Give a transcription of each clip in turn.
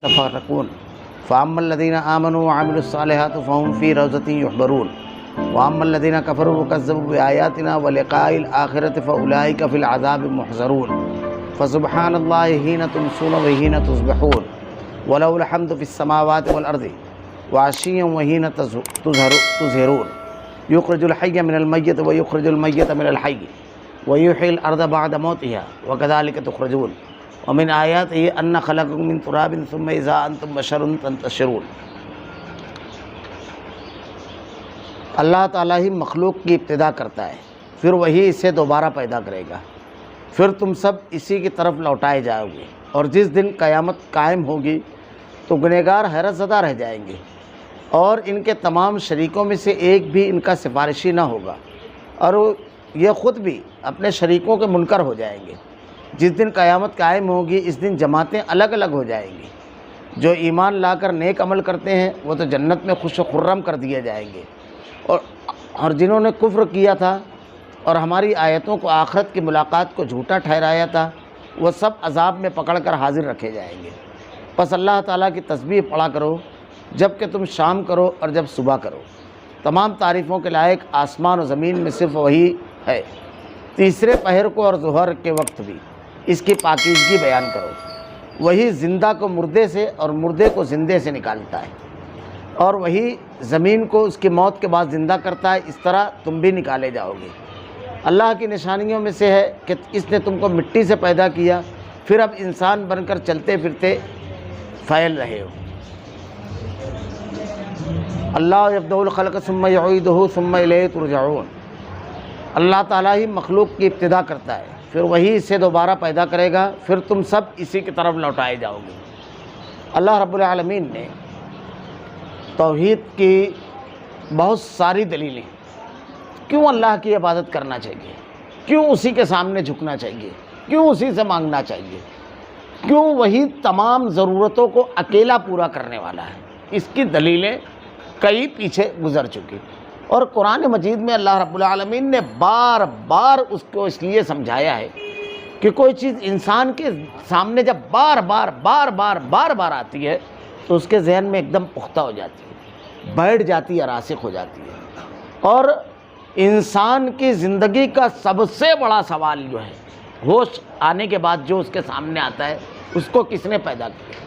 يتفرقون فأما الذين آمنوا وعملوا الصالحات فهم في روضة يحبرون وأما الذين كفروا وكذبوا بآياتنا ولقاء الآخرة فأولئك في العذاب محضرون فسبحان الله حين تمسون وحين تصبحون وله الحمد في السماوات والأرض وعشيا وحين تظهرون يخرج الحي من الميت ويخرج الميت من الحي ويحيي الأرض بعد موتها وكذلك تخرجون ومن آیاته أن خلقكم من تراب ثم إذا أنتم بشر تنتشرون۔ اللہ تعالیٰ ہی مخلوق کی ابتدا کرتا ہے، پھر وہی اسے دوبارہ پیدا کرے گا، پھر تم سب اسی کی طرف لوٹائے جاؤ گے، اور جس دن قیامت قائم ہوگی تو گنہگار حیرت زدہ رہ جائیں گے، اور ان کے تمام شریکوں میں سے ایک بھی ان کا سفارشی نہ ہوگا، اور یہ خود بھی اپنے شریکوں کے منکر ہو جائیں گے۔ جس دن قیامت قائم ہوگی اس دن جماعتیں الگ الگ ہو جائیں گی، جو ایمان لا کر نیک عمل کرتے ہیں وہ تو جنت میں خوش و خرم کر دیے جائیں گے، اور جنہوں نے کفر کیا تھا اور ہماری آیتوں کو آخرت کی ملاقات کو جھوٹا ٹھہرایا تھا وہ سب عذاب میں پکڑ کر حاضر رکھے جائیں گے۔ پس اللہ تعالیٰ کی تسبیح پڑھا کرو جب کہ تم شام کرو اور جب صبح کرو۔ تمام تعریفوں کے لائق آسمان و زمین میں صرف وہی ہے۔ تیسرے پہر کو اور ظہر کے وقت بھی اس کی پاکیزگی بیان کرو۔ وہی زندہ کو مردے سے اور مردے کو زندے سے نکالتا ہے، اور وہی زمین کو اس کی موت کے بعد زندہ کرتا ہے، اس طرح تم بھی نکالے جاؤ گے۔ اللہ کی نشانیوں میں سے ہے کہ اس نے تم کو مٹی سے پیدا کیا، پھر اب انسان بن کر چلتے پھرتے پھیل رہے ہو۔ اللہ یبدأ الخلق ثم یعیدہ ثم الیہ ترجعون۔ اللہ تعالیٰ ہی مخلوق کی ابتدا کرتا ہے، پھر وہی اسے دوبارہ پیدا کرے گا، پھر تم سب اسی کی طرف لوٹائے جاؤ گے۔ اللہ رب العالمین نے توحید کی بہت ساری دلیلیں، کیوں اللہ کی عبادت کرنا چاہیے، کیوں اسی کے سامنے جھکنا چاہیے، کیوں اسی سے مانگنا چاہیے، کیوں وہی تمام ضرورتوں کو اکیلا پورا کرنے والا ہے، اس کی دلیلیں کئی پیچھے گزر چکی، اور قرآن مجید میں اللہ رب العالمین نے بار بار اس کو اس لیے سمجھایا ہے کہ کوئی چیز انسان کے سامنے جب بار بار آتی ہے تو اس کے ذہن میں ایک دم پختہ ہو جاتی ہے، بیٹھ جاتی ہے، راسخ ہو جاتی ہے۔ اور انسان کی زندگی کا سب سے بڑا سوال جو ہے، ہوش آنے کے بعد جو اس کے سامنے آتا ہے، اس کو کس نے پیدا کیا،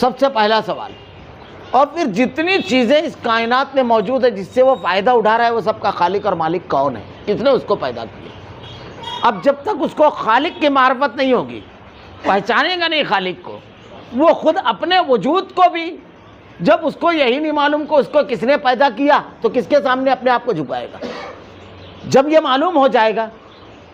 سب سے پہلا سوال۔ اور پھر جتنی چیزیں اس کائنات میں موجود ہے جس سے وہ فائدہ اٹھا رہا ہے، وہ سب کا خالق اور مالک کون ہے، کس نے اس کو پیدا کیا۔ اب جب تک اس کو خالق کی معرفت نہیں ہوگی، پہچانے گا نہیں خالق کو، وہ خود اپنے وجود کو بھی جب اس کو یہی نہیں معلوم کہ اس کو کس نے پیدا کیا تو کس کے سامنے اپنے آپ کو جھکائے گا۔ جب یہ معلوم ہو جائے گا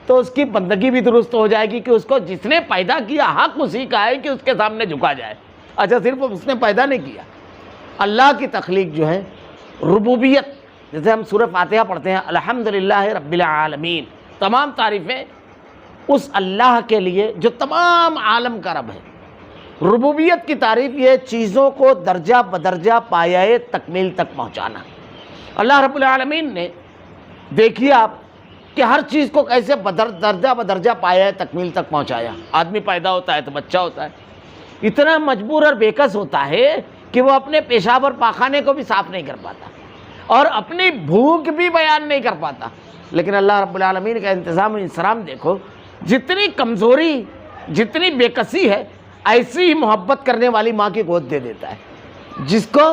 تو اس کی بندگی بھی درست ہو جائے گی کہ اس کو جس نے پیدا کیا حق اسی کا ہے کہ اس کے سامنے جھکا جائے۔ اچھا، صرف اس نے پیدا نہیں کیا، اللہ کی تخلیق جو ہے، ربوبیت، جیسے ہم سورہ فاتحہ پڑھتے ہیں الحمدللہ رب العالمین، تمام تعریفیں اس اللہ کے لیے جو تمام عالم کا رب ہے۔ ربوبیت کی تعریف یہ چیزوں کو درجہ بدرجہ پایۂ تکمیل تک پہنچانا۔ اللہ رب العالمین نے دیکھیے آپ کہ ہر چیز کو کیسے درجہ بدرجہ پایۂ تکمیل تک پہنچایا۔ آدمی پیدا ہوتا ہے تو بچہ ہوتا ہے، اتنا مجبور اور بےکس ہوتا ہے کہ وہ اپنے پیشاب اور پاخانے کو بھی صاف نہیں کر پاتا، اور اپنی بھوک بھی بیان نہیں کر پاتا، لیکن اللہ رب العالمین کا انتظام و انصرام دیکھو، جتنی کمزوری، جتنی بےکسی ہے، ایسی ہی محبت کرنے والی ماں کی گود دے دیتا ہے۔ جس کو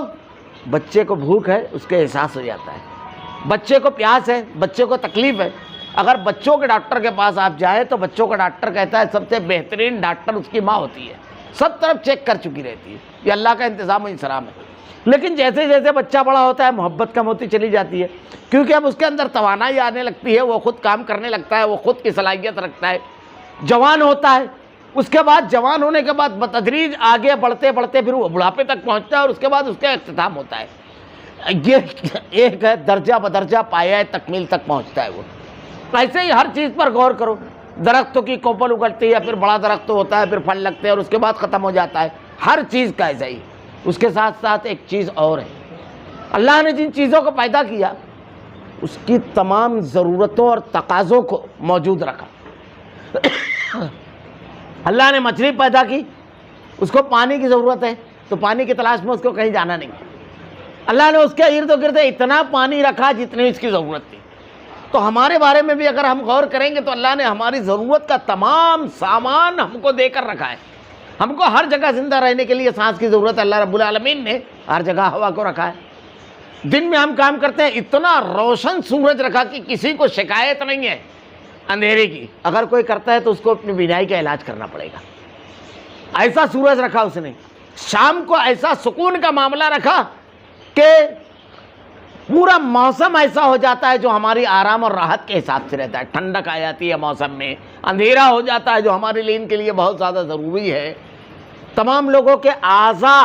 بچے کو بھوک ہے اس کے احساس ہو جاتا ہے، بچے کو پیاس ہے، بچے کو تکلیف ہے، اگر بچوں کے ڈاکٹر کے پاس آپ جائیں تو بچوں کا ڈاکٹر کہتا ہے سب سے بہترین ڈاکٹر اس کی ماں ہوتی ہے، سب طرف چیک کر چکی رہتی ہے۔ یہ اللہ کا انتظام و انصرام ہے۔ لیکن جیسے جیسے بچہ بڑا ہوتا ہے محبت کم ہوتی چلی جاتی ہے، کیونکہ اب اس کے اندر توانائی آنے لگتی ہے، وہ خود کام کرنے لگتا ہے، وہ خود کی صلاحیت رکھتا ہے، جوان ہوتا ہے، اس کے بعد جوان ہونے کے بعد بتدریج آگے بڑھتے بڑھتے پھر وہ بڑھاپے تک پہنچتا ہے، اور اس کے بعد اس کا اختتام ہوتا ہے۔ یہ ایک ہے درجہ بدرجہ پایۂ تکمیل تک پہنچتا ہے وہ۔ ایسے ہی ہر چیز پر غور کرو، درختوں کی کوپل اگلتی ہے، پھر بڑا درخت ہوتا ہے، پھر پھل لگتے ہیں، اور اس کے بعد ختم ہو جاتا ہے۔ ہر چیز کا ایسا ہی۔ اس کے ساتھ ساتھ ایک چیز اور ہے، اللہ نے جن چیزوں کو پیدا کیا اس کی تمام ضرورتوں اور تقاضوں کو موجود رکھا۔ اللہ نے مچھلی پیدا کی، اس کو پانی کی ضرورت ہے تو پانی کی تلاش میں اس کو کہیں جانا نہیں. اللہ نے اس کے ارد گرد اتنا پانی رکھا جتنی اس کی ضرورت تھی. تو ہمارے بارے میں بھی اگر ہم غور کریں گے تو اللہ نے ہماری ضرورت کا تمام سامان ہم کو دے کر رکھا ہے. ہم کو ہر جگہ زندہ رہنے کے لیے سانس کی ضرورت ہے. اللہ رب العالمین نے ہر جگہ ہوا کو رکھا ہے. دن میں ہم کام کرتے ہیں, اتنا روشن سورج رکھا کہ کسی کو شکایت نہیں ہے اندھیرے کی. اگر کوئی کرتا ہے تو اس کو اپنی بینائی کا علاج کرنا پڑے گا. ایسا سورج رکھا اس نے. شام کو ایسا سکون کا معاملہ رکھا کہ پورا موسم ایسا ہو جاتا ہے جو ہماری آرام اور راحت کے حساب سے رہتا ہے. ٹھنڈک آ جاتی ہے موسم میں, اندھیرا ہو جاتا ہے جو ہمارے لیے ان کے لیے بہت زیادہ ضروری ہے. تمام لوگوں کے اعضاء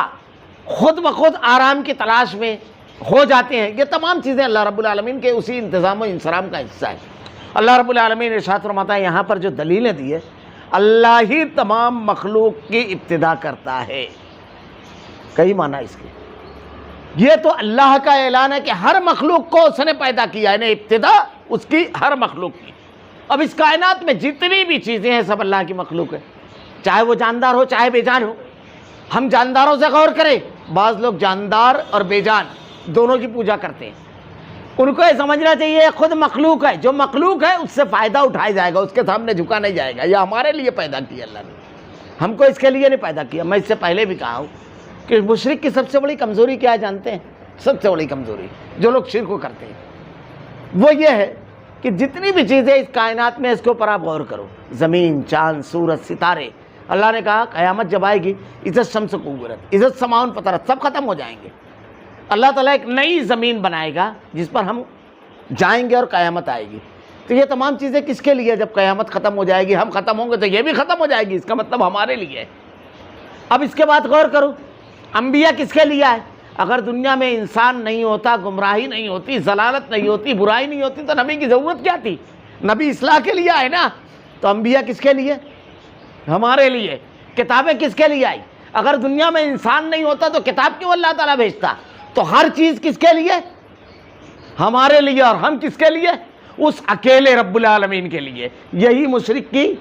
خود بخود آرام کی تلاش میں ہو جاتے ہیں. یہ تمام چیزیں اللہ رب العالمین کے اسی انتظام و انصرام کا حصہ ہے. اللہ رب العالمین ارشاد فرماتا ہے یہاں پر جو دلیلیں دی ہے, اللہ ہی تمام مخلوق کی ابتدا کرتا ہے. کئی معنی اس کے. یہ تو اللہ کا اعلان ہے کہ ہر مخلوق کو اس نے پیدا کیا, یعنی ابتدا اس کی ہر مخلوق کی. اب اس کائنات میں جتنی بھی چیزیں ہیں سب اللہ کی مخلوق ہے, چاہے وہ جاندار ہو چاہے بے جان ہو. ہم جانداروں سے غور کریں, بعض لوگ جاندار اور بے جان دونوں کی پوجا کرتے ہیں. ان کو یہ سمجھنا چاہیے خود مخلوق ہے, جو مخلوق ہے اس سے فائدہ اٹھایا جائے گا, اس کے سامنے جھکا نہیں جائے گا. یہ ہمارے لیے پیدا کیا اللہ نے, ہم کو اس کے لیے نہیں پیدا کیا. میں اس سے پہلے بھی کہا ہوں کہ مشرک کی سب سے بڑی کمزوری کیا ہے جانتے ہیں؟ سب سے بڑی کمزوری جو لوگ شرک کو کرتے ہیں وہ یہ ہے کہ جتنی بھی چیزیں اس کائنات میں اس کے اوپر آپ غور کرو, زمین, چاند, سورج, ستارے. اللہ نے کہا قیامت جب آئے گی عزت شمس قورت عزت سماؤن فطرت سب ختم ہو جائیں گے. اللہ تعالیٰ ایک نئی زمین بنائے گا جس پر ہم جائیں گے اور قیامت آئے گی. تو یہ تمام چیزیں کس کے لیے؟ جب قیامت ختم ہو جائے گی, ہم ختم ہوں گے تو یہ بھی ختم ہو جائے گی. اس کا مطلب ہمارے لیے ہے. اب اس کے بعد غور کرو, انبیاء کس کے لیے آئے؟ اگر دنیا میں انسان نہیں ہوتا, گمراہی نہیں ہوتی, ضلالت نہیں ہوتی, برائی نہیں ہوتی, تو نبی کی ضرورت کیا تھی؟ نبی اصلاح کے لیے آئے نا. تو انبیاء کس کے لیے؟ ہمارے لیے. کتابیں کس کے لیے آئی؟ اگر دنیا میں انسان نہیں ہوتا تو کتاب کیوں اللہ تعالیٰ بھیجتا؟ تو ہر چیز کس کے لیے؟ ہمارے لیے. اور ہم کس کے لیے؟ اس اکیلے رب العالمین کے لیے. یہی مشرک کی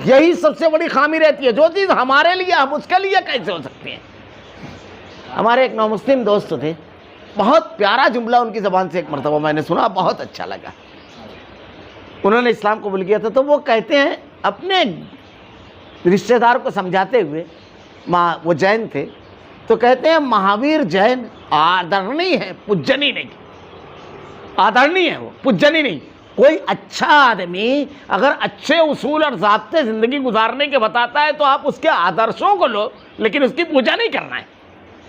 یہی سب سے بڑی خامی رہتی ہے, جو چیز ہمارے لیے ہم اس کے لیے کیسے ہو سکتے ہیں. ہمارے ایک نامسلم دوست تھے, بہت پیارا جملہ ان کی زبان سے ایک مرتبہ میں نے سنا, بہت اچھا لگا. انہوں نے اسلام قبول کیا تھا, تو وہ کہتے ہیں اپنے رشتہ دار کو سمجھاتے ہوئے, وہ جین تھے, تو کہتے ہیں مہاویر جین آدرنی ہے, پجنی نہیں. آدرنی ہے وہ, پجنی نہیں. کوئی اچھا آدمی اگر اچھے اصول اور ضابطے زندگی گزارنے کے بتاتا ہے تو آپ اس کے آدرشوں کو لو, لیکن اس کی پوجا نہیں کرنا ہے.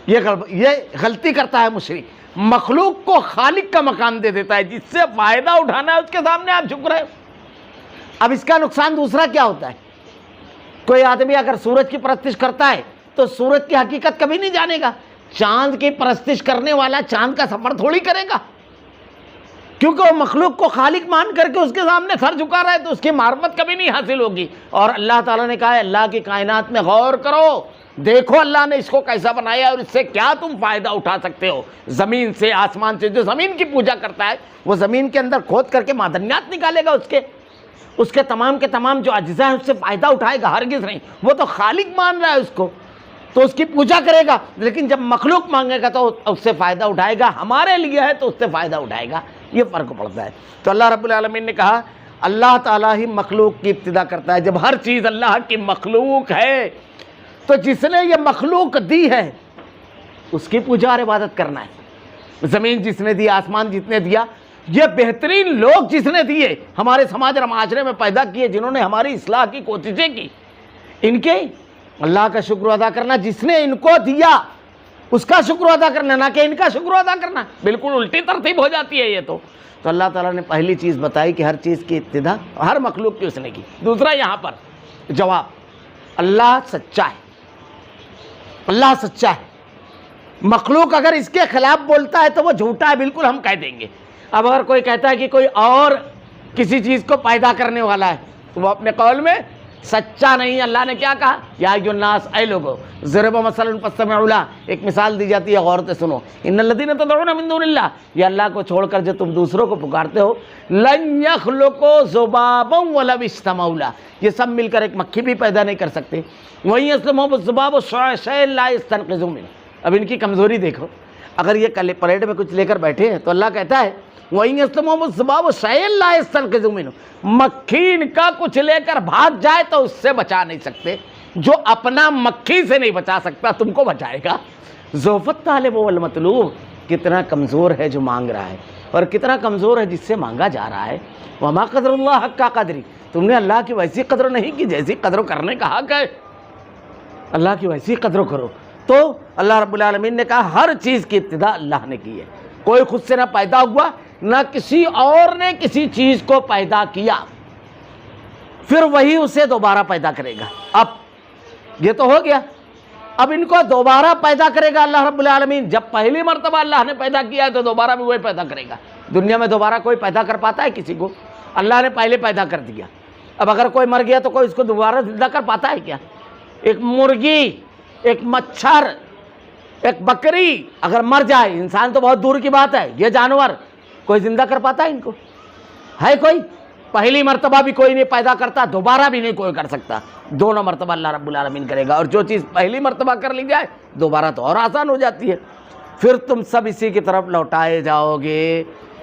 یہ غلطی کرتا ہے مشرک. مخلوق کو خالق کا مقام دے دیتا ہے, جس سے فائدہ اٹھانا ہے اس کے سامنے آپ جھک رہے ہو. اب اس کا نقصان دوسرا کیا ہوتا ہے؟ کوئی آدمی اگر سورج کی پرستش کرتا ہے تو سورج کی حقیقت کبھی نہیں جانے گا. چاند کی پرستش کرنے والا چاند کا سفر تھوڑی کرے گا, کیونکہ وہ مخلوق کو خالق مان کر کے اس کے سامنے سر جھکا رہا ہے, تو اس کی معرفت کبھی نہیں حاصل ہوگی. اور اللہ تعالیٰ نے کہا ہے اللہ کی کائنات میں غور کرو, دیکھو اللہ نے اس کو کیسا بنایا اور اس سے کیا تم فائدہ اٹھا سکتے ہو. زمین سے, آسمان سے. جو زمین کی پوجا کرتا ہے وہ زمین کے اندر کھود کر کے معدنیات نکالے گا, اس کے تمام کے تمام جو اجزاء ہیں اس سے فائدہ اٹھائے گا, ہرگز نہیں. وہ تو خالق مان رہا ہے اس کو, تو اس کی پوجا کرے گا. لیکن جب مخلوق مانگے گا تو اس سے فائدہ اٹھائے گا, ہمارے لیے ہے تو اس سے فائدہ اٹھائے گا. یہ فرق پڑتا ہے. تو اللہ رب العالمین نے کہا اللہ تعالیٰ ہی مخلوق کی ابتدا کرتا ہے. جب ہر چیز اللہ کی مخلوق ہے تو جس نے یہ مخلوق دی ہے اس کی پوجا اور عبادت کرنا ہے. زمین جس نے دی, آسمان جس نے دیا, یہ بہترین لوگ جس نے دیے, ہمارے سماج اور معاشرے میں پیدا کیے, جنہوں نے ہماری اصلاح کی کوششیں کی, ان کے اللہ کا شکر ادا کرنا. جس نے ان کو دیا اس کا شکر ادا کرنا, نہ کہ ان کا شکر ادا کرنا. بالکل الٹی ترتیب ہو جاتی ہے یہ. تو اللہ تعالیٰ نے پہلی چیز بتائی کہ ہر چیز کی ابتدا ہر مخلوق کی اس نے کی. دوسرا یہاں پر جواب, اللہ سچا ہے. اللہ سچا ہے. مخلوق اگر اس کے خلاف بولتا ہے تو وہ جھوٹا ہے, بالکل ہم کہہ دیں گے. اب اگر کوئی کہتا ہے کہ کوئی اور کسی چیز کو پیدا کرنے والا ہے تو وہ اپنے قول میں سچا نہیں. اللہ نے کیا کہا؟ یا ایھا الناس، اے لوگو، ضرب مثلا فاستمعوا لہ، ایک مثال دی جاتی ہے، غور سے سنو. ان الذین تدعون من دون اللہ، یہ اللہ کو چھوڑ کر جو تم دوسروں کو پکارتے ہو، لن یخلقوا ذبابا ولو اجتمعوا لہ، یہ سب مل کر ایک مکھی بھی پیدا نہیں کر سکتے. وَإِن یسلبھم الذباب شیئا لا یستنقذوہ منہ. اب ان کی کمزوری دیکھو، اگر یہ پریڈ میں کچھ لے کر بیٹھے ہیں تو اللہ کہتا ہے وَإِن یسلبھم الذباب شیئا لا یستنقذوہ منہ، مکھی ان کا کچھ لے کر بھاگ جائے تو اس سے بچا نہیں سکتے. جو اپنا مکھی سے نہیں بچا سکتا تم کو بچائے گا. ضعف الطالب والمطلوب، کتنا کمزور ہے جو مانگ رہا ہے اور کتنا کمزور ہے جس سے مانگا جا رہا ہے. وما قدر اللہ حق قدری، تم نے اللہ کی ویسی قدر نہیں کی جیسی قدر کرنے کا حق ہے. اللہ کی ویسی قدر کرو. تو اللہ رب العالمین نے کہا ہر چیز کی ابتدا اللہ نے کی ہے. کوئی خود سے نہ پیدا ہوا، نہ کسی اور نے کسی چیز کو پیدا کیا، پھر وہی اسے دوبارہ پیدا کرے گا. اب یہ تو ہو گیا، اب ان کو دوبارہ پیدا کرے گا اللہ رب العالمین. جب پہلی مرتبہ اللہ نے پیدا کیا ہے تو دوبارہ بھی وہی پیدا کرے گا. دنیا میں دوبارہ کوئی پیدا کر پاتا ہے کسی کو؟ اللہ نے پہلے پیدا کر دیا. اب اگر کوئی مر گیا تو کوئی اس کو دوبارہ زندہ کر پاتا ہے کیا؟ ایک مرغی، ایک مچھر، ایک بکری اگر مر جائے، انسان تو بہت دور کی بات ہے، یہ جانور کوئی زندہ کر پاتا ہے ان کو؟ ہے کوئی؟ پہلی مرتبہ بھی کوئی نہیں پیدا کرتا، دوبارہ بھی نہیں کوئی کر سکتا. دونوں مرتبہ اللہ رب العالمین کرے گا. اور جو چیز پہلی مرتبہ کر لی جائے دوبارہ تو اور آسان ہو جاتی ہے. پھر تم سب اسی کی طرف لوٹائے جاؤ گے.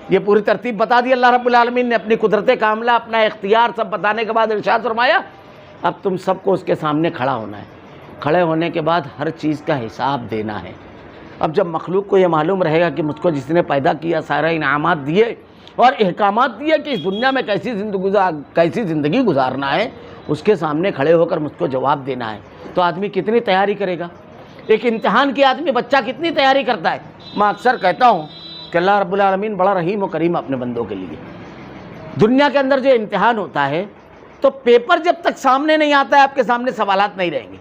یہ پوری ترتیب بتا دی اللہ رب العالمین نے، اپنی قدرت کاملہ، اپنا اختیار سب بتانے کے بعد ارشاد فرمایا اب تم سب کو اس کے سامنے کھڑا ہونا ہے. کھڑے ہونے کے بعد ہر چیز کا حساب دینا ہے. اب جب مخلوق کو یہ معلوم رہے گا کہ مجھ کو جس نے پیدا کیا، سارے انعامات دیے اور احکامات دیے کہ اس دنیا میں کیسی زندگی گزارنا ہے، اس کے سامنے کھڑے ہو کر مجھ کو جواب دینا ہے، تو آدمی کتنی تیاری کرے گا؟ ایک امتحان کی آدمی، بچہ کتنی تیاری کرتا ہے. میں اکثر کہتا ہوں کہ اللہ رب العالمین بڑا رحیم و کریم اپنے بندوں کے لیے. دنیا کے اندر جو امتحان ہوتا ہے تو پیپر جب تک سامنے نہیں آتا ہے آپ کے سامنے سوالات نہیں رہیں گے.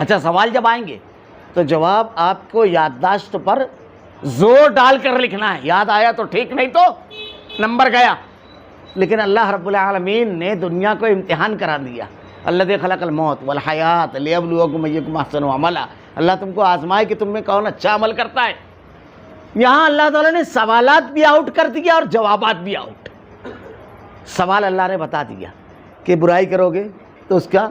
اچھا، سوال جب آئیں گے تو جواب آپ کو یادداشت پر زور ڈال کر لکھنا ہے. یاد آیا تو ٹھیک، نہیں تو نمبر گیا. لیکن اللہ رب العالمین نے دنیا کو امتحان کرا دیا. الذی خلق الموت والحیات لیبلوکم ایکم احسن عملا. اللہ تم کو آزمائے کہ تم میں کون اچھا عمل کرتا ہے. یہاں اللہ تعالیٰ نے سوالات بھی آؤٹ کر دیا اور جوابات بھی آؤٹ. سوال اللہ نے بتا دیا کہ برائی کرو گے تو اس کا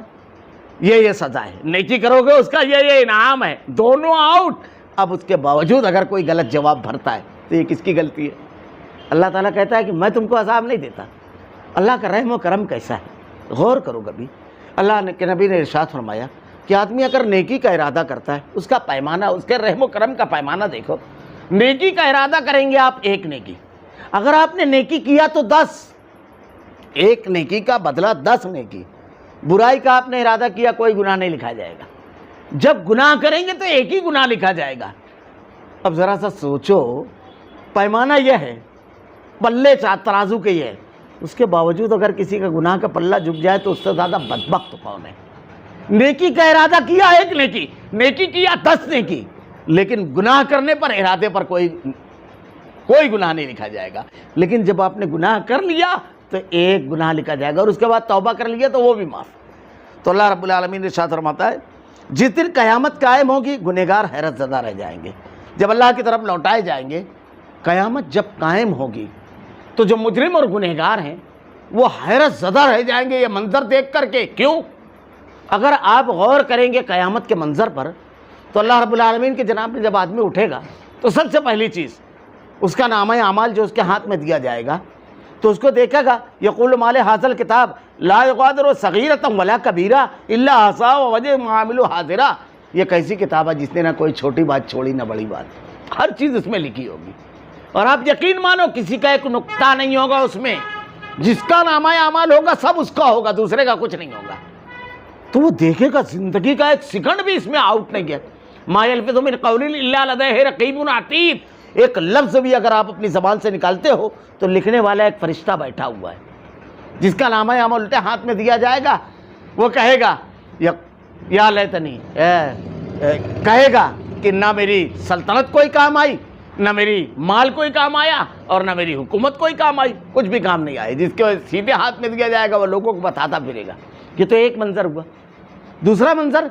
یہ سزا ہے، نیکی کرو گے اس کا یہ انعام ہے. دونوں آؤٹ. اب اس کے باوجود اگر کوئی غلط جواب بھرتا ہے تو یہ کس کی غلطی ہے؟ اللہ تعالیٰ کہتا ہے کہ میں تم کو عذاب نہیں دیتا. اللہ کا رحم و کرم کیسا ہے، غور کرو کبھی. اللہ کے نبی نے ارشاد فرمایا کہ آدمی اگر نیکی کا ارادہ کرتا ہے، اس کا پیمانہ، اس کے رحم و کرم کا پیمانہ دیکھو. نیکی کا ارادہ کریں گے آپ، ایک نیکی. اگر آپ نے نیکی کیا تو 10، ایک نیکی کا بدلہ 10 نیکی. برائی کا آپ نے ارادہ کیا، کوئی گناہ نہیں لکھا جائے گا. جب گناہ کریں گے تو ایک ہی گناہ لکھا جائے گا. اب ذرا سا سوچو، پیمانہ یہ ہے، پلے ترازو کے یہ ہے، اس کے باوجود اگر کسی کا گناہ کا پلہ جھک جائے تو اس سے زیادہ بدبخت کون ہے؟ نیکی کا ارادہ کیا ایک نیکی، نیکی کیا 10 نیکی، لیکن گناہ کرنے پر، ارادے پر کوئی گناہ نہیں لکھا جائے گا. لیکن جب آپ نے گناہ کر لیا تو ایک گناہ لکھا جائے گا، اور اس کے بعد توبہ کر لیا تو وہ بھی معاف. تو اللہ رب العالمین ارشاد فرماتا ہے جس دن قیامت قائم ہوگی گنہگار حیرت زدہ رہ جائیں گے. جب اللہ کی طرف لوٹائے جائیں گے، قیامت جب قائم ہوگی تو جو مجرم اور گنہگار ہیں وہ حیرت زدہ رہ جائیں گے یہ منظر دیکھ کر کے. کیوں؟ اگر آپ غور کریں گے قیامت کے منظر پر تو اللہ رب العالمین کے جناب میں جب آدمی اٹھے گا تو سب سے پہلی چیز اس کا نامہ اعمال جو اس کے ہاتھ میں دیا جائے گا تو اس کو دیکھے گا. یقول مال حاصل الکتاب لا یغادر صغیرۃ ولا کبیرہ الا احصاها ووجد ما عملوا حاضرا. یہ کیسی کتاب ہے جس نے نہ کوئی چھوٹی بات چھوڑی نہ بڑی بات، ہر چیز اس میں لکھی ہوگی. اور آپ یقین مانو کسی کا ایک نقطہ نہیں ہوگا اس میں. جس کا نامہ اعمال ہوگا سب اس کا ہوگا، دوسرے کا کچھ نہیں ہوگا. تو وہ دیکھے گا زندگی کا ایک سیکنڈ بھی اس میں آؤٹ نہیں گیا. ما یلفظ من قول الا لدیہ رقیب عتید. ایک لفظ بھی اگر آپ اپنی زبان سے نکالتے ہو تو لکھنے والا ایک فرشتہ بیٹھا ہوا ہے جس کا نامہ اعمال الٹے ہاتھ میں دیا جائے گا. وہ کہے گا یا لیتنی، کہے گا کہ نہ میری سلطنت کوئی کام آئی، نہ میری مال کوئی کام آیا، اور نہ میری حکومت کوئی کام آئی. کچھ بھی کام نہیں آئی. جس کے سیدھے ہاتھ میں دیا جائے گا وہ لوگوں کو بتاتا پھرے گا. یہ تو ایک منظر ہوا. دوسرا منظر,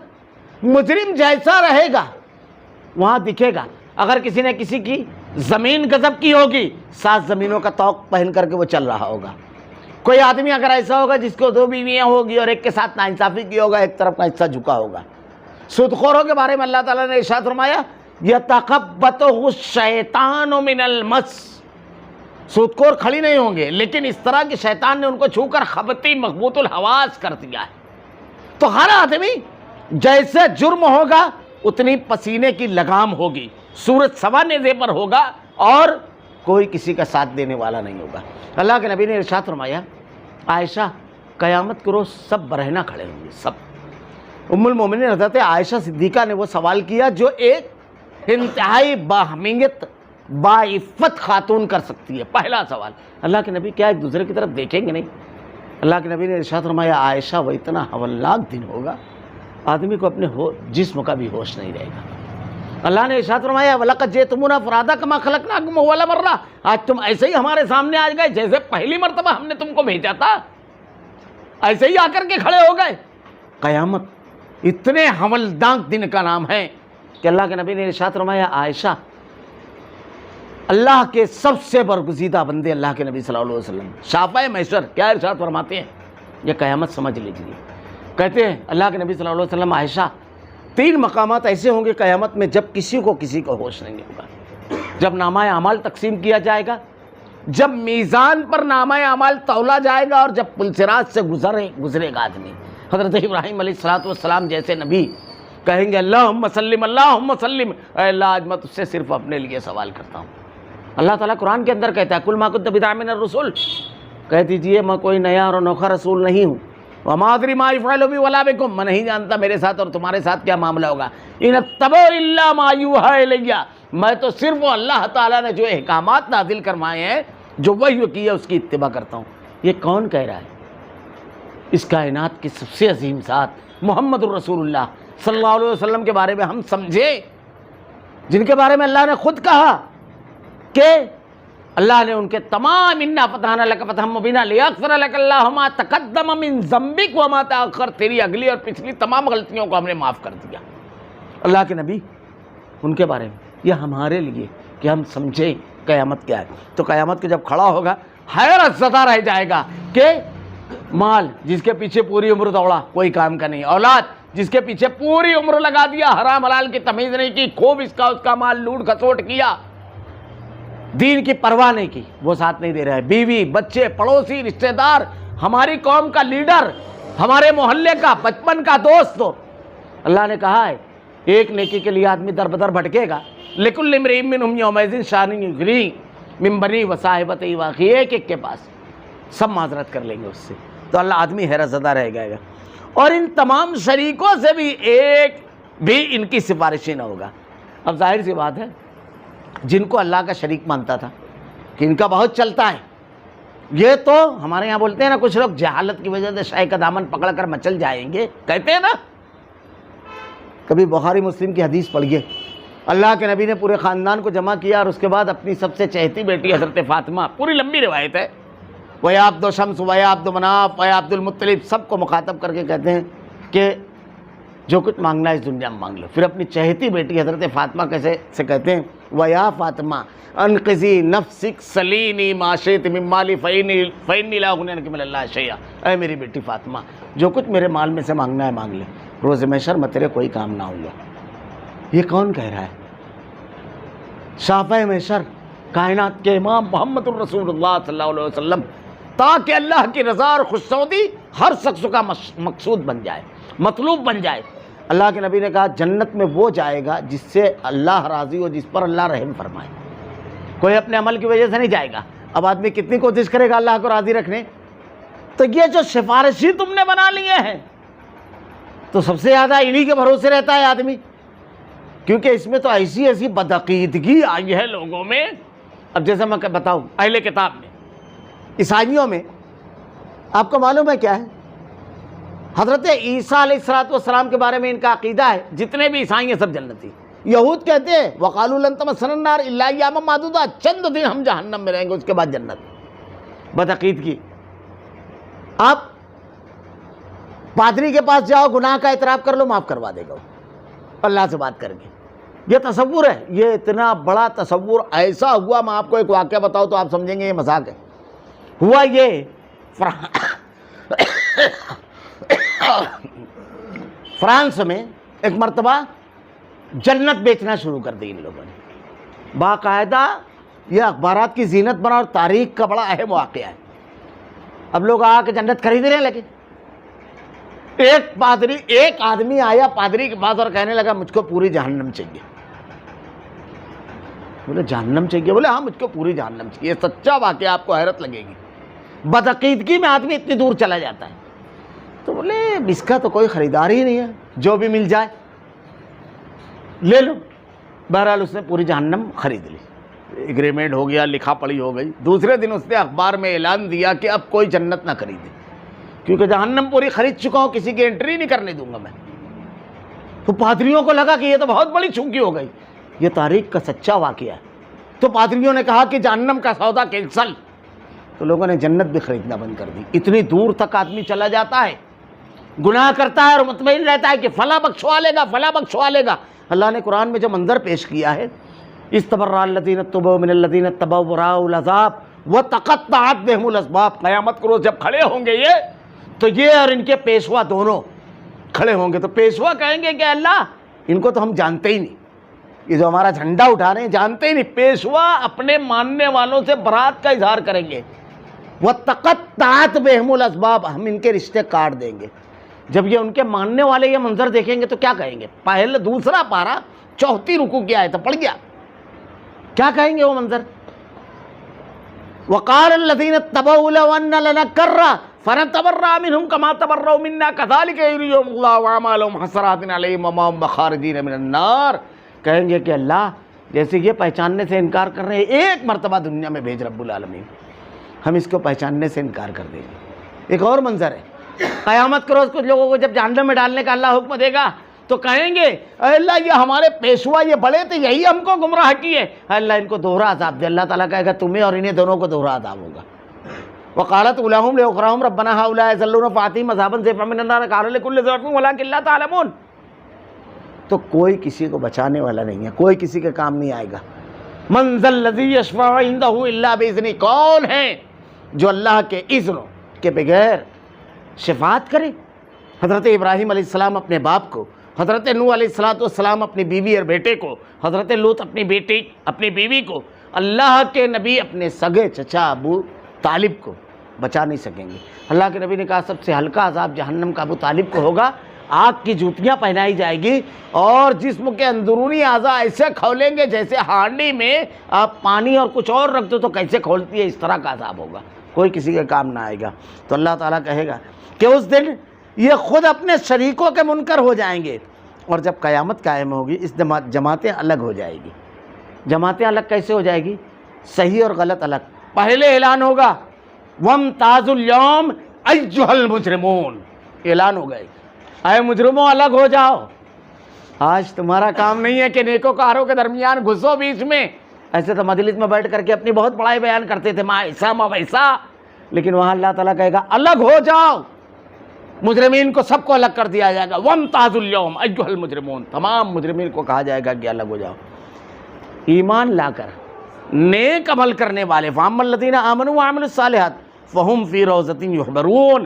مجرم جیسا رہے گا وہاں دکھے گا. اگر کسی نے کسی کی زمین غصب کی ہوگی 7 زمینوں کا طوق پہن کر کے وہ چل رہا ہوگا. کوئی آدمی اگر ایسا ہوگا جس کو 2 بیویاں ہوگی اور ایک کے ساتھ ناانصافی کی ہوگا, ایک طرف کا حصہ جھکا ہوگا. سودخوروں کے بارے میں اللہ تعالیٰ نے ارشاد فرمایا یتخبطہ الشیطان من المس. سودخور کھڑی نہیں ہوں گے لیکن اس طرح کہ شیطان نے ان کو چھو کر خبطی مخبوط الحواس کر دیا ہے. تو ہر آدمی جیسے جرم ہوگا اتنی پسینے کی لگام ہوگی, سورج سوا نیزے پر ہوگا اور کوئی کسی کا ساتھ دینے والا نہیں ہوگا. اللہ کے نبی نے ارشاد فرمایا عائشہ قیامت کے روز سب برہنہ کھڑے ہوں گے, سب. ام المومنین حضرت عائشہ صدیقہ نے وہ سوال کیا جو ایک انتہائی باہمیت باعفت خاتون کر سکتی ہے. پہلا سوال, اللہ کے نبی کیا ایک دوسرے کی طرف دیکھیں گے نہیں؟ اللہ کے نبی نے ارشاد فرمایا عائشہ وہ اتنا ہولناک دن ہوگا آدمی کو اپنے جسم کا بھی ہوش نہیں رہے گا. اللہ نے ارشاد فرمایا وَلَقَدْ جِئْتُمُونَا فُرَادَىٰ كَمَا خَلَقْنَاكُمْ أَوَّلَ مَرَّةٍ. آج تم ایسے ہی ہمارے سامنے آ گئے جیسے پہلی مرتبہ ہم نے تم کو بھیجا تھا, ایسے ہی آ کر کے کھڑے ہو گئے. قیامت اتنے ہولناک دن کا نام ہے کہ اللہ کے نبی نے ارشاد فرمایا عائشہ اللہ کے سب سے برگزیدہ بندے اللہ کے نبی صلی اللہ علیہ وسلم شافعِ محشر کیا ارشاد فرماتے ہیں, یہ قیامت سمجھ لیجیے. کہتے ہیں اللہ کے نبی صلی اللہ علیہ وسلم عائشہ 3 مقامات ایسے ہوں گے قیامت میں جب کسی کو ہوش نہیں ہوگا. جب نامہ اعمال تقسیم کیا جائے گا, جب میزان پر نامہ اعمال تولا جائے گا اور جب پلسرات سے گزرے گا آدمی. حضرت ابراہیم علیہ السلام جیسے نبی کہیں گے اللہم سلم اللہم سلم, اے اللہ آج میں تجھ سے صرف اپنے لیے سوال کرتا ہوں. اللہ تعالیٰ قرآن کے اندر کہتا ہے کل ما کنت بدعا من الرسل, کہہ دیجئے میں کوئی نیا اور انوکھا رسول نہیں ہوں. وما ادری ما یفعل بی ولا بکم, میں نہیں جانتا میرے ساتھ اور تمہارے ساتھ کیا معاملہ ہوگا. ان اتبع الا ما یوحی الی, میں تو صرف اللہ تعالیٰ نے جو احکامات نازل فرمائے ہیں جو وحی کی ہے اس کی اتباع کرتا ہوں. یہ کون کہہ رہا ہے؟ اس کائنات کی سب سے عظیم ذات محمد الرسول اللہ صلی اللہ علیہ وسلم کے بارے میں ہم سمجھے, جن کے بارے میں اللہ نے خود کہا کہ اللہ نے ان کے تمام انا فتحنا لک فتحا مبینا لیغفر لک اللہ ما تقدم من ذنبک وما تاخر, تیری اگلی اور پچھلی تمام غلطیوں کو ہم نے معاف کر دیا. اللہ کے نبی ان کے بارے میں یہ ہمارے لیے کہ ہم سمجھیں قیامت کیا ہے. تو قیامت کو جب کھڑا ہوگا حیرت زدہ رہ جائے گا کہ مال جس کے پیچھے پوری عمر دوڑا کوئی کام کا نہیں, اولاد جس کے پیچھے پوری عمر لگا دیا حرام حلال کی تمیز نہیں کی, خوب اس کا مال لوٹ کھسوٹ کیا, دین کی پرواہ نہیں کی, وہ ساتھ نہیں دے رہا ہے. بیوی بچے پڑوسی رشتہ دار, ہماری قوم کا لیڈر, ہمارے محلے کا بچپن کا دوست. اللہ نے کہا ہے ایک نیکی کے لیے آدمی در بدر بھٹکے گا, لِكُلِّ امْرِئٍ مِّنْهُمْ يَوْمَئِذٍ شَأْنٌ يُغْنِيهِ مِن بَنِي وَصَاحِبَتِهِ وَأَخِيهِ, ایک کے پاس سب معذرت کر لیں گے اس سے. تو اللہ آدمی حیرت زدہ رہ جائے گا. اور ان تمام شریکوں سے بھی ایک بھی ان کی سفارشی نہ ہوگا. اب ظاہر سی بات ہے جن کو اللہ کا شریک مانتا تھا کہ ان کا بہت چلتا ہے, یہ تو ہمارے یہاں بولتے ہیں نا کچھ لوگ جہالت کی وجہ سے شے کا دامن پکڑ کر مچل جائیں گے, کہتے ہیں نا. کبھی بخاری مسلم کی حدیث پڑھیے, اللہ کے نبی نے پورے خاندان کو جمع کیا اور اس کے بعد اپنی سب سے چہتی بیٹی حضرت فاطمہ, پوری لمبی روایت ہے, وَيَا عَبْدُ شمس وَيَا عَبْدُ مناف وَيَا عَبْدُ المطلب, سب کو مخاطب کر کے کہتے ہیں کہ جو کچھ مانگنا ہے اس دنیا میں مانگ لو. پھر اپنی چہتی بیٹی حضرت فاطمہ کیسے سے کہتے ہیں وَيَا فاطمہ انقذی نفسک سلینی ما شئت من مالی فإنی لا أغنی عنک من اللہ شیئا, اے میری بیٹی فاطمہ جو کچھ میرے مال میں سے مانگنا ہے مانگ لے, روز محشر میں تیرے کوئی کام نہ ہوگا. یہ کون کہہ رہا ہے؟ شافعِ محشر کائنات کے امام محمد الرسول اللہ صلی اللہ علیہ وسلم, تاکہ اللہ کی رضا اور خوشنودی ہر شخص کا مقصود بن جائے, مطلوب بن جائے. اللہ کے نبی نے کہا جنت میں وہ جائے گا جس سے اللہ راضی ہو, جس پر اللہ رحم فرمائے. کوئی اپنے عمل کی وجہ سے نہیں جائے گا. اب آدمی کتنی کوشش کرے گا اللہ کو راضی رکھنے. تو یہ جو سفارشی تم نے بنا لیے ہیں تو سب سے زیادہ انہی کے بھروسے رہتا ہے آدمی, کیونکہ اس میں تو ایسی بدعقیدگی آئی ہے لوگوں میں. اب جیسے میں بتاؤں اہل کتاب میں عیسائیوں میں آپ کو معلوم ہے کیا ہے, حضرت عیسیٰ علیہ السلام کے بارے میں ان کا عقیدہ ہے جتنے بھی عیسائی ہیں سب جنتی. یہود کہتے ہیں وَقَالُوا لَن تَمَسَّنَا النَّارُ إِلَّا أَيَّامًا مَّعْدُودَةً, چند دن ہم جہنم میں رہیں گے اس کے بعد جنت. بدعقیدگی. آپ پادری کے پاس جاؤ، گناہ کا اعتراف کر لو، معاف کروا دے گا اللہ سے بات کر کے۔ یہ تصور ہے، یہ اتنا بڑا تصور ایسا ہوا، میں آپ کو ایک واقعہ بتاؤں تو آپ سمجھیں گے یہ مذاق ہے۔ ہوا یہ فرانس میں ایک مرتبہ جنت بیچنا شروع کر دی ان لوگوں نے، باقاعدہ یہ اخبارات کی زینت بنا اور تاریخ کا بڑا اہم واقعہ ہے۔ اب لوگ آ کے جنت خریدنے لگے۔ ایک آدمی آیا پادری کے پاس اور کہنے لگا مجھ کو پوری جہنم چاہیے۔ بولے جہنم چاہیے؟ بولے ہاں مجھ کو پوری جہنم چاہیے۔ یہ سچا واقعہ، آپ کو حیرت لگے گی، بدعقیدگی میں آدمی اتنی دور چلا جاتا ہے۔ تو بولے اس کا تو کوئی خریدار ہی نہیں ہے، جو بھی مل جائے لے لو۔ بہرحال اس نے پوری جہنم خرید لی، ایگریمنٹ ہو گیا، لکھا پڑھی ہو گئی۔ دوسرے دن اس نے اخبار میں اعلان دیا کہ اب کوئی جنت نہ خریدے، کیونکہ جہنم پوری خرید چکا ہوں، کسی کی انٹری نہیں کرنے دوں گا میں۔ تو پادریوں کو لگا کہ یہ تو بہت بڑی چونکی ہو گئی، یہ تاریخ کا سچا واقعہ ہے۔ تو پادریوں نے کہا کہ جہنم کا سودا کینسل۔ تو لوگوں نے جنت بھی خریدنا بند کر دی۔ اتنی دور تک آدمی چلا جاتا ہے، گناہ کرتا ہے اور مطمئن رہتا ہے کہ فلاں بخشوا لے گا، فلاں بخشوا لے گا۔ اللہ نے قرآن میں جو منظر پیش کیا ہے، استبرأ الذین اتبعوا من الذین اتبعوا ورأوا العذاب وتقطعت بهم الاسباب۔ قیامت کو روز جب کھڑے ہوں گے یہ، تو یہ اور ان کے پیشوا دونوں کھڑے ہوں گے، تو پیشوا کہیں گے کہ اللہ ان کو تو ہم جانتے ہی نہیں، یہ جو ہمارا جھنڈا اٹھا رہے ہیں جانتے ہی نہیں۔ پیشوا اپنے ماننے والوں سے برات کا اظہار کریں گے، وتقطعت بهم الاسباب، ہم ان کے رشتے کاٹ دیں گے۔ جب یہ ان کے ماننے والے یہ منظر دیکھیں گے تو کیا کہیں گے؟ پہلے دوسرا پارہ 34 رکوع کی آیت پڑھ گیا، کیا کہیں گے وہ منظر؟ وقال الذين اتبعوا لو ان لنا كرة فنتبرأ منهم كما تبرؤوا منا كذلك يريهم الله اعمالهم حسرات عليهم وما هم بخارجين من النار۔ کہیں گے کہ اللہ جیسے یہ پہچاننے سے انکار کر رہے ہیں، ایک مرتبہ دنیا میں بھیج رب العالمین، ہم اس کو پہچاننے سے انکار کر دیں گے۔ ایک اور منظر ہے، قیامت کے روز کچھ لوگوں کو جب جہنم میں ڈالنے کا اللہ حکم دے گا تو کہیں گے اے اللہ یہ ہمارے پیشوا یہ بڑے تھے، یہی ہم کو گمراہ کیے، اے اللہ ان کو دوہرا عذاب دے۔ اللہ تعالیٰ کہے گا تمہیں اور انہیں دونوں کو دوہرا عذاب ہوگا۔ وقالت اولاہم لاخراہم ربنا ہؤلاء ضلونا فآتہم عذابا ضعفا من النار قال لكل ضعف ولكن لا تعلمون۔ تو کوئی کسی کو بچانے والا نہیں ہے، کوئی کسی کے کام نہیں آئے گا۔ من ذا الذی یشفع عندہ الا باذنہ، کون ہے جو اللہ کے اذن کے بغیر شفاعت کرے؟ حضرت ابراہیم علیہ السلام اپنے باپ کو، حضرت نوح علیہ السلام اپنی بیوی اور بیٹے کو، حضرت لوط اپنی بیٹی اپنی بیوی کو، اللہ کے نبی اپنے سگے چچا ابو طالب کو بچا نہیں سکیں گے۔ اللہ کے نبی نے کہا سب سے ہلکا عذاب جہنم کا ابو طالب کو ہوگا، آگ کی جوتیاں پہنائی جائے گی اور جسم کے اندرونی اعضاء ایسے کھولیں گے جیسے ہانڈی میں آپ پانی اور کچھ اور رکھ دو تو کیسے کھولتی ہے، اس طرح کا عذاب ہوگا، کوئی کسی کے کام نہ آئے گا۔ تو اللہ تعالیٰ کہے گا کہ اس دن یہ خود اپنے شریکوں کے منکر ہو جائیں گے، اور جب قیامت قائم ہوگی اس جماعتیں الگ ہو جائے گی۔ جماعتیں الگ کیسے ہو جائے گی؟ صحیح اور غلط الگ۔ پہلے اعلان ہوگا وامتازوا اليوم ایھا المجرمون، اعلان ہو گئے اے مجرموں الگ ہو جاؤ، آج تمہارا کام نہیں ہے کہ نیکوکاروں کے درمیان گھسو بیچ میں۔ ایسے تو مجلس میں بیٹھ کر کے اپنی بہت بڑائی بیان کرتے تھے، ماں ایسا ماں ویسا، لیکن وہاں اللہ تعالیٰ کہے گا الگ ہو جاؤ، مجرمین کو سب کو الگ کر دیا جائے گا۔ وامتازوا اليوم ایھا المجرمون، تمام مجرمین کو کہا جائے گا کہ الگ ہو جاؤ۔ ایمان لا کر نیک عمل کرنے والے، فَأَمَّا الَّذِينَ آمَنُوا وَعَمِلُوا الصَّالِحَاتِ فَهُمْ فِي رَوْضَةٍ يُحْبَرُونَ،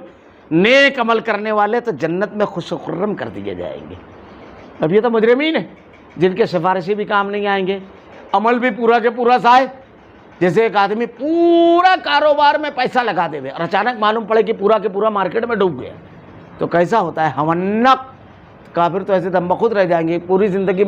نیک عمل کرنے والے تو جنت میں خوش و خرم کر دیے جائیں گے۔ اب یہ تو مجرمین ہیں جن کے سفارشی بھی کام نہیں آئیں گے، عمل بھی پورا کے پورا سائے۔ جیسے ایک آدمی پورا کاروبار میں پیسہ لگا دے اور اچانک معلوم پڑے کہ پورا کے پورا مارکیٹ میں ڈوب گیا، تو کیسا ہوتا ہے؟ ہونق کافر تو ایسے دم بخود رہ جائیں گے، پوری زندگی